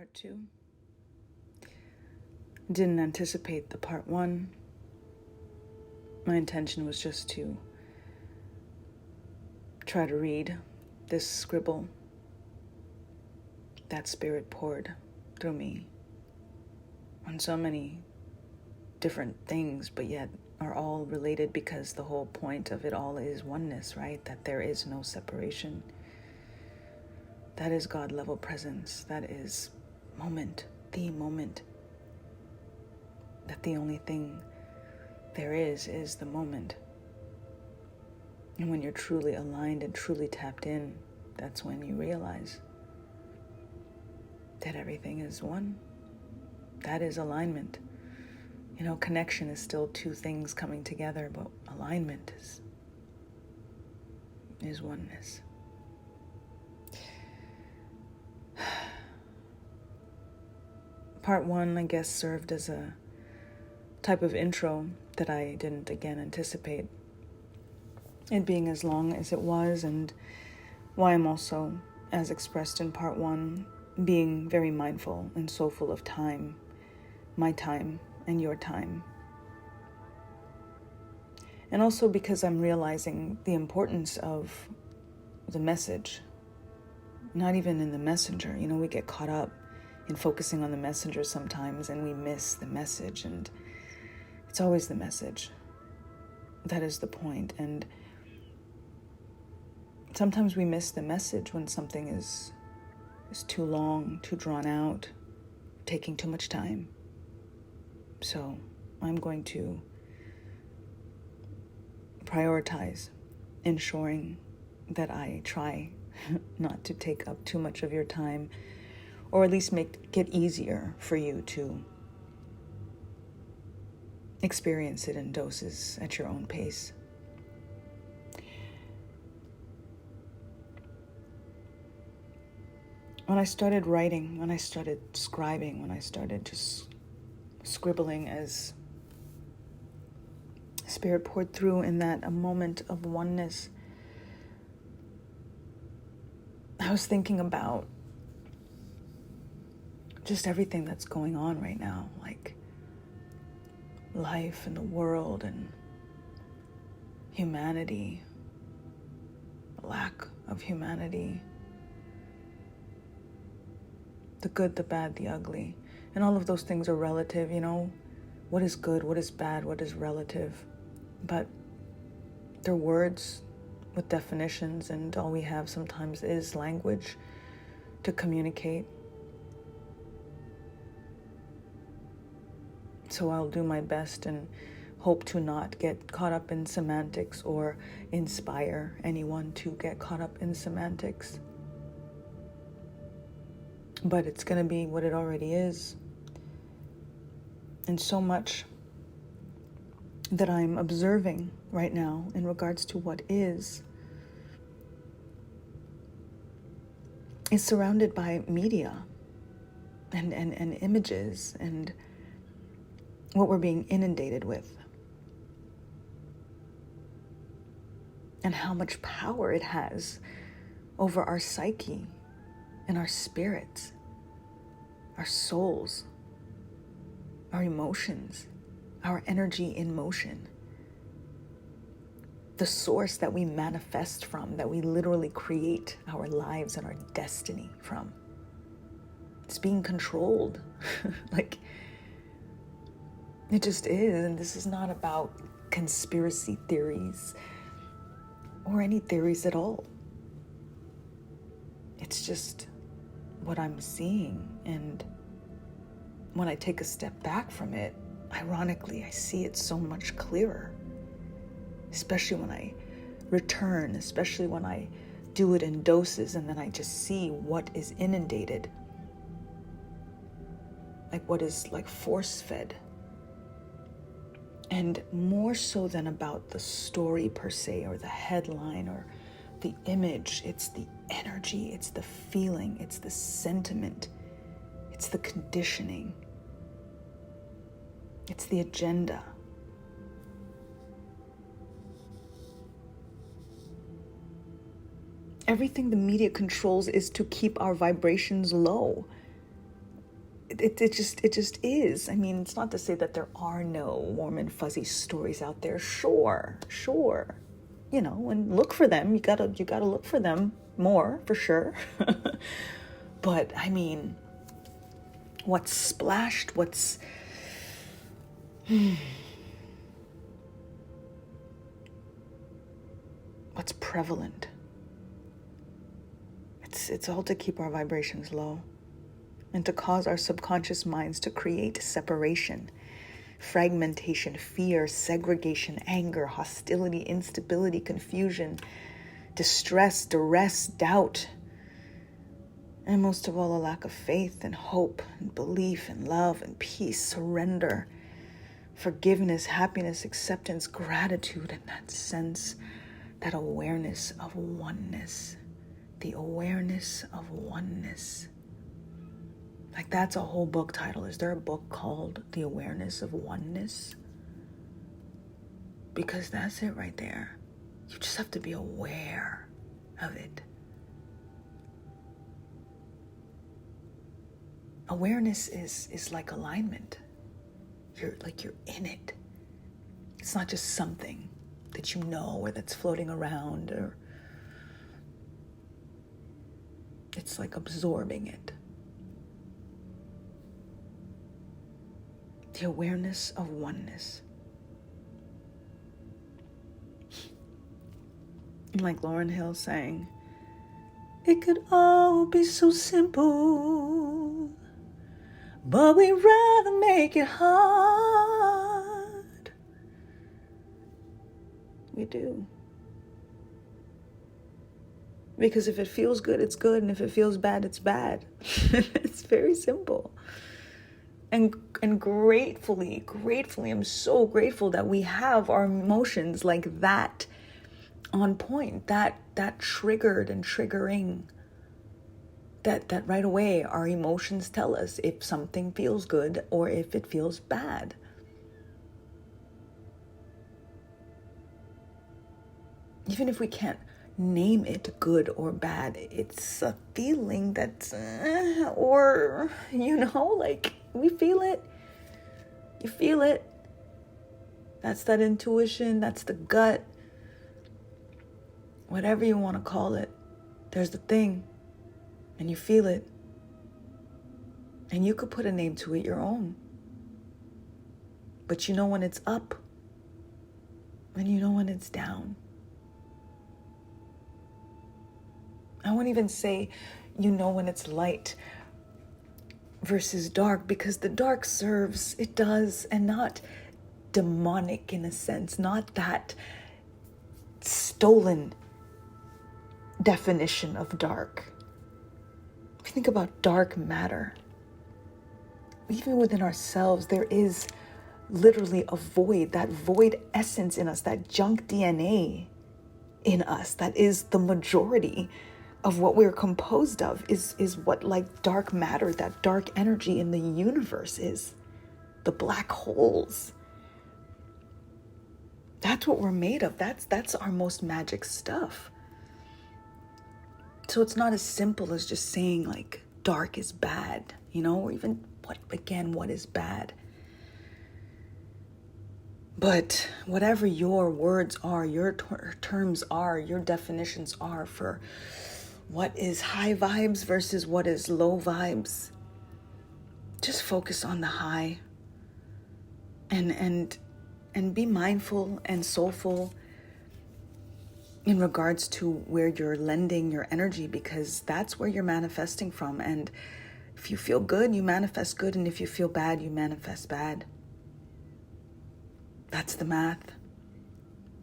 part 2. Didn't anticipate the part 1. My intention was just to try to read this scribble that Spirit poured through me on so many different things, but yet are all related because the whole point of it all is oneness, right? That there is no separation. That is God level presence. That is moment, the moment. That the only thing there is the moment. And when you're truly aligned and truly tapped in, that's when you realize that everything is one. That is alignment. You know, connection is still two things coming together, but alignment is oneness. Part 1, I guess, served as a type of intro that I didn't, again, anticipate it being as long as it was, and why I'm also, as expressed in Part 1, being very mindful and soulful of time, my time and your time. And also because I'm realizing the importance of the message, not even in the messenger. You know, we get caught up in focusing on the messenger sometimes and we miss the message, and it's always the message. That is the point. And sometimes we miss the message when something is too long, too drawn out, taking too much time. So I'm going to prioritize ensuring that I try not to take up too much of your time, or at least make it easier for you to experience it in doses at your own pace. When I started writing, when I started scribing, when I started just scribbling as Spirit poured through in that a moment of oneness, I was thinking about just everything that's going on right now, like life and the world and humanity, lack of humanity, the good, the bad, the ugly. And all of those things are relative, you know. What is good, what is bad, what is relative. But they're words with definitions, and all we have sometimes is language to communicate. So I'll do my best and hope to not get caught up in semantics or inspire anyone to get caught up in semantics. But it's going to be what it already is. And so much that I'm observing right now in regards to what is surrounded by media and images and what we're being inundated with. And how much power it has over our psyche and our spirits, our souls, our emotions, our energy in motion. The source that we manifest from, that we literally create our lives and our destiny from. It's being controlled. Like, it just is. And this is not about conspiracy theories or any theories at all. It's just what I'm seeing. And when I take a step back from it, ironically, I see it so much clearer. Especially when I return, especially when I do it in doses, and then I just see what is inundated. Like what is like force-fed. And more so than about the story per se, or the headline, or the image, it's the energy, it's the feeling, it's the sentiment, it's the conditioning, it's the agenda. Everything the media controls is to keep our vibrations low. it just is. I mean, it's not to say that there are no warm and fuzzy stories out there. Sure, sure. And look for them. You gotta look for them more, for sure. But I mean, what's splashed, what's prevalent. It's all to keep our vibrations low and to cause our subconscious minds to create separation, fragmentation, fear, segregation, anger, hostility, instability, confusion, distress, duress, doubt, and most of all, a lack of faith and hope and belief and love and peace, surrender, forgiveness, happiness, acceptance, gratitude, and that sense, that awareness of oneness. The awareness of oneness. Like, that's a whole book title. Is there a book called The Awareness of Oneness? Because that's it right there. You just have to be aware of it. Awareness is like alignment. You're in it. It's not just something that you know or that's floating around, or it's like absorbing it. The awareness of oneness. Like Lauryn Hill sang, it could all be so simple, but we'd rather make it hard. We do. Because if it feels good, it's good. And if it feels bad, it's bad. It's very simple. And gratefully, I'm so grateful that we have our emotions like that on point, that triggered and triggering, that right away our emotions tell us if something feels good or if it feels bad. Even if we can't name it good or bad, it's a feeling that's or like we feel it. You feel it. That's that intuition, that's the gut, whatever you want to call it. There's the thing, and you feel it, and you could put a name to it, your own. But you know when it's up, and you know when it's down. I won't even say when it's light versus dark, because the dark serves, it does, and not demonic in a sense, not that stolen definition of dark. If you think about dark matter, even within ourselves, there is literally a void, that void essence in us, that junk DNA in us, that is the majority of what we're composed of, is what like dark matter, that dark energy in the universe is. The black holes. That's what we're made of. That's our most magic stuff. So it's not as simple as just saying like dark is bad, or even what is bad. But whatever your words are, your terms are, your definitions are for what is high vibes versus what is low vibes, just focus on the high and be mindful and soulful in regards to where you're lending your energy, because that's where you're manifesting from. And if you feel good, you manifest good, and if you feel bad, you manifest bad. That's the math.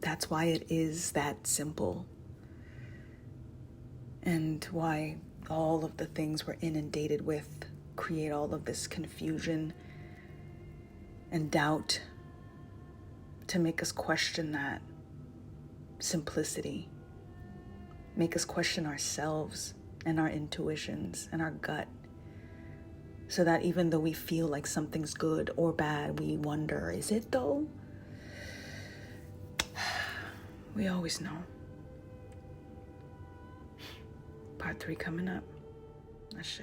That's why it is that simple. And why all of the things we're inundated with create all of this confusion and doubt, to make us question that simplicity, make us question ourselves and our intuitions and our gut, so that even though we feel like something's good or bad, we wonder, is it though? We always know. Part 3 coming up. Ashe.